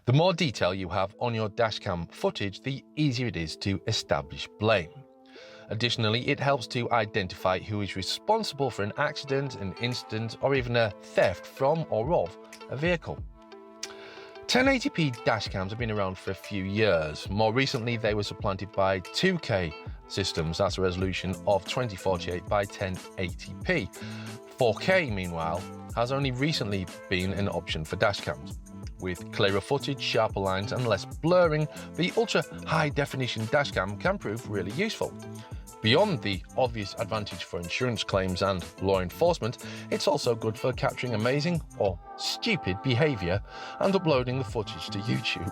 The more detail you have on your dashcam footage, the easier it is to establish blame. Additionally, it helps to identify who is responsible for an accident, an incident, or even a theft from or of a vehicle. 1080p dashcams have been around for a few years. More recently, they were supplanted by 2K systems. That's a resolution of 2048 by 1080p. 4K, meanwhile, has only recently been an option for dashcams. With clearer footage, sharper lines and less blurring, the ultra-high definition dashcam can prove really useful. Beyond the obvious advantage for insurance claims and law enforcement, it's also good for capturing amazing or stupid behaviour and uploading the footage to YouTube.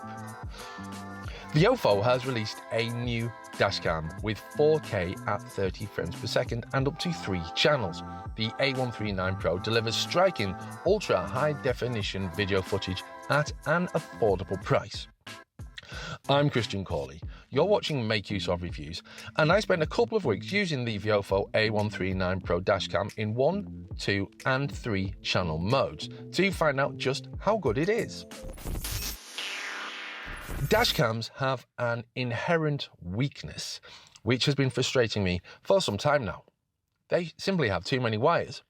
Viofo has released a new dashcam with 4K at 30 frames per second and up to 3 channels. The A139 Pro delivers striking ultra-high definition video footage at an affordable price. I'm Christian Corley. You're watching Make Use of Reviews, and I spent a couple of weeks using the Viofo A139 Pro dashcam in 1, 2 and 3 channel modes to find out just how good it is. Dashcams have an inherent weakness, which has been frustrating me for some time now. They simply have too many wires.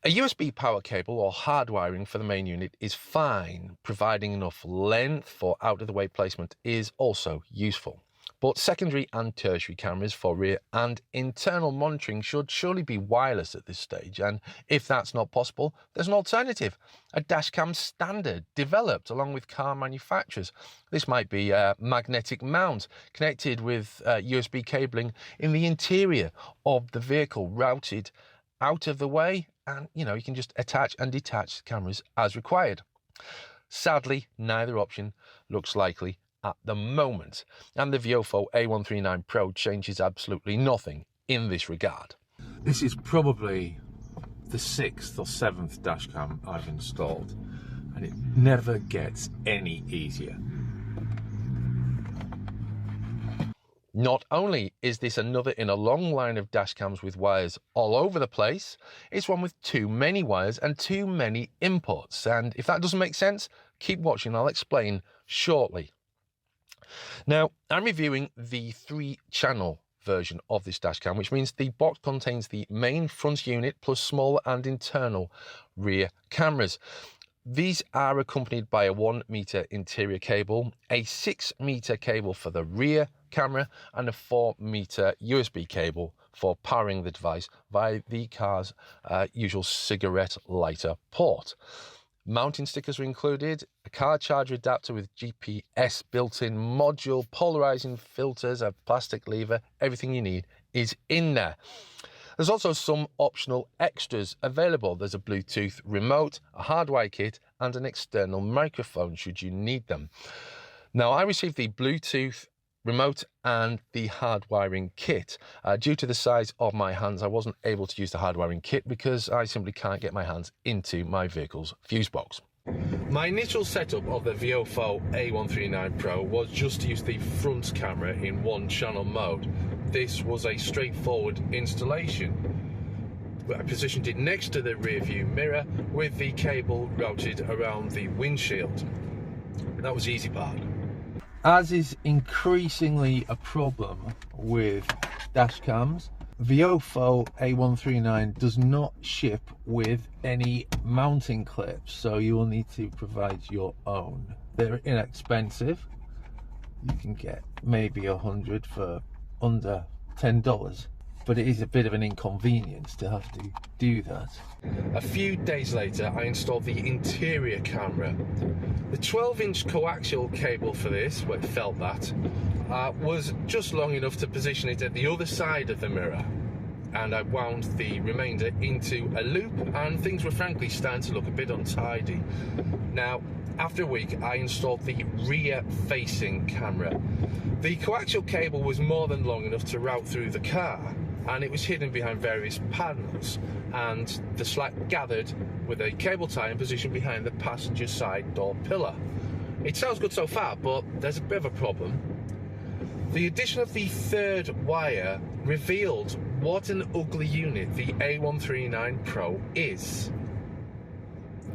A USB power cable or hard wiring for the main unit is fine. Providing enough length for out-of-the-way placement is also useful. But secondary and tertiary cameras for rear and internal monitoring should surely be wireless at this stage, and if that's not possible, there's an alternative, a dashcam standard developed along with car manufacturers. This might be a magnetic mount connected with USB cabling in the interior of the vehicle, routed out of the way, and you can just attach and detach cameras as required. Sadly, neither option looks likely at the moment, and the Viofo A139 Pro changes absolutely nothing in this regard. This is probably the 6th or 7th dashcam I've installed, and it never gets any easier. Not only is this another in a long line of dashcams with wires all over the place, it's one with too many wires and too many inputs. And if that doesn't make sense, keep watching, I'll explain shortly. Now, I'm reviewing the 3-channel version of this dashcam, which means the box contains the main front unit plus smaller and internal rear cameras. These are accompanied by a 1-meter interior cable, a 6-meter cable for the rear camera, and a 4-meter USB cable for powering the device via the car's usual cigarette lighter port. Mounting stickers are included, a car charger adapter with GPS built-in module, polarizing filters, a plastic lever, everything you need is in there. There's also some optional extras available. There's a Bluetooth remote, a hardwire kit, and an external microphone should you need them. Now, I received the Bluetooth remote and the hardwiring kit. Due to the size of my hands, I wasn't able to use the hardwiring kit because I simply can't get my hands into my vehicle's fuse box. My initial setup of the Viofo A139 Pro was just to use the front camera in 1-channel mode. This was a straightforward installation. I positioned it next to the rear view mirror with the cable routed around the windshield. That was the easy part. As is increasingly a problem with dashcams, Viofo A139 does not ship with any mounting clips, so you will need to provide your own. They're inexpensive. You can get maybe 100 for under $10, but it is a bit of an inconvenience to have to do that. A few days later, I installed the interior camera. The 12-inch coaxial cable for this, well, it felt that, was just long enough to position it at the other side of the mirror. And I wound the remainder into a loop, and things were frankly starting to look a bit untidy. Now, after a week, I installed the rear-facing camera. The coaxial cable was more than long enough to route through the car, and it was hidden behind various panels, and the slack gathered with a cable tie in position behind the passenger side door pillar. It sounds good so far, but there's a bit of a problem. The addition of the 3rd wire revealed what an ugly unit the A139 Pro is.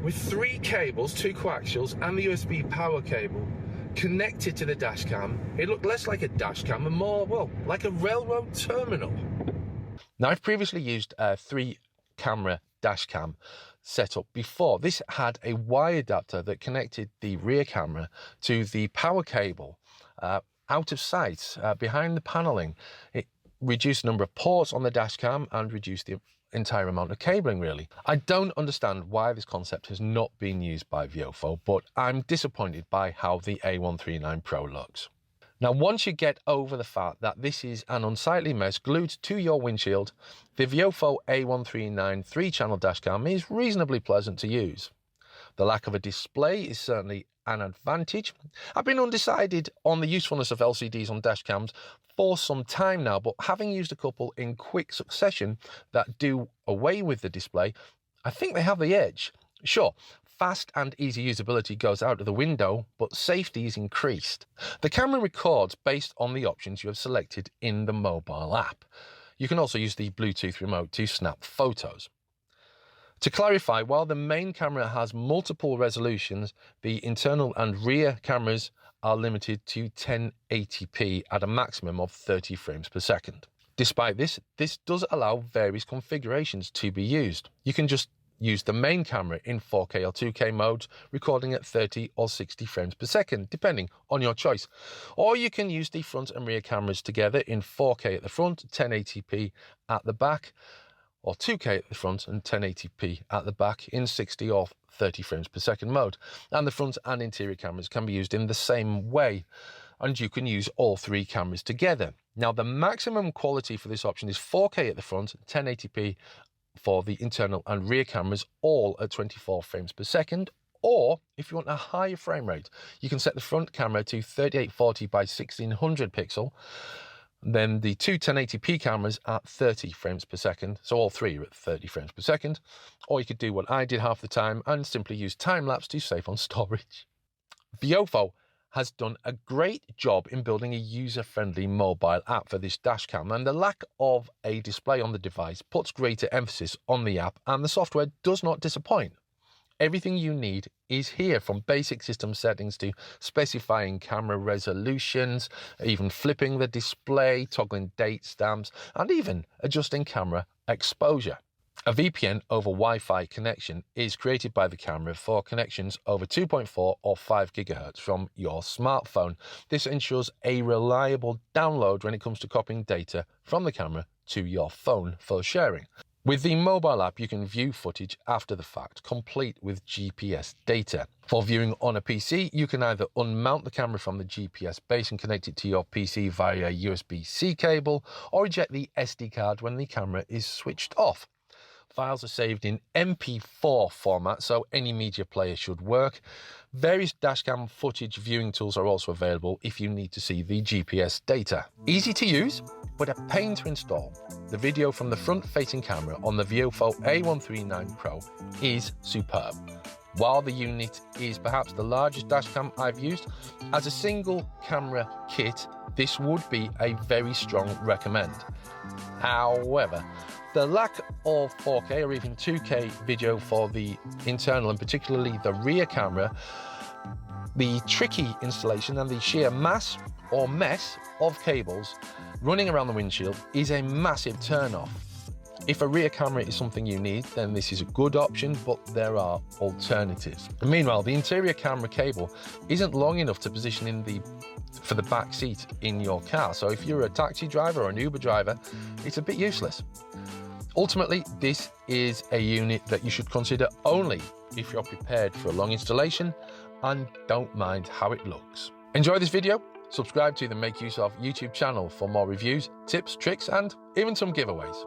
with 3 cables, 2 coaxials and the USB power cable connected to the dash cam, it looked less like a dash cam and more, well, like a railroad terminal. Now, I've previously used a 3 camera dash cam setup before. This had a wire adapter that connected the rear camera to the power cable out of sight behind the paneling. It reduced the number of ports on the dash cam and reduced the entire amount of cabling, really. I don't understand why this concept has not been used by Viofo, but I'm disappointed by how the A139 Pro looks. Now, once you get over the fact that this is an unsightly mess glued to your windshield, the Viofo A139 3-channel dashcam is reasonably pleasant to use. The lack of a display is certainly an advantage. I've been undecided on the usefulness of LCDs on dashcams for some time now, but having used a couple in quick succession that do away with the display, I think they have the edge. Sure, fast and easy usability goes out of the window, but safety is increased. The camera records based on the options you have selected in the mobile app. You can also use the Bluetooth remote to snap photos. To clarify, while the main camera has multiple resolutions, the internal and rear cameras are limited to 1080p at a maximum of 30 frames per second. Despite this, this does allow various configurations to be used. You can just use the main camera in 4K or 2K modes, recording at 30 or 60 frames per second, depending on your choice. Or you can use the front and rear cameras together in 4K at the front, 1080p at the back, or 2K at the front and 1080p at the back in 60 or 30 frames per second mode. And the front and interior cameras can be used in the same way, and you can use all 3 cameras together. Now, the maximum quality for this option is 4K at the front, 1080p for the internal and rear cameras, all at 24 frames per second. Or if you want a higher frame rate, you can set the front camera to 3840 by 1600 pixel, then the 2 1080p cameras at 30 frames per second, so all 3 are at 30 frames per second. Or you could do what I did half the time and simply use time-lapse to save on storage. Viofo has done a great job in building a user-friendly mobile app for this dashcam, and the lack of a display on the device puts greater emphasis on the app, and the software does not disappoint. Everything you need is here, from basic system settings to specifying camera resolutions, even flipping the display, toggling date stamps, and even adjusting camera exposure. A VPN over Wi-Fi connection is created by the camera for connections over 2.4 or 5 GHz from your smartphone. This ensures a reliable download when it comes to copying data from the camera to your phone for sharing. With the mobile app, you can view footage after the fact, complete with GPS data. For viewing on a PC, you can either unmount the camera from the GPS base and connect it to your PC via USB-C cable, or eject the SD card when the camera is switched off. Files are saved in MP4 format, so any media player should work. Various dashcam footage viewing tools are also available if you need to see the GPS data. Easy to use, but a pain to install. The video from the front-facing camera on the Viofo A139 Pro is superb. While the unit is perhaps the largest dashcam I've used, as a single camera kit, this would be a very strong recommend. However, the lack of 4K or even 2K video for the internal and particularly the rear camera, the tricky installation and the sheer mass or mess of cables running around the windshield is a massive turn-off. If a rear camera is something you need, then this is a good option, but there are alternatives. And meanwhile, the interior camera cable isn't long enough to position for the back seat in your car. So if you're a taxi driver or an Uber driver, it's a bit useless. Ultimately, this is a unit that you should consider only if you're prepared for a long installation and don't mind how it looks. Enjoy this video, subscribe to the Make Use of YouTube channel for more reviews, tips, tricks, and even some giveaways.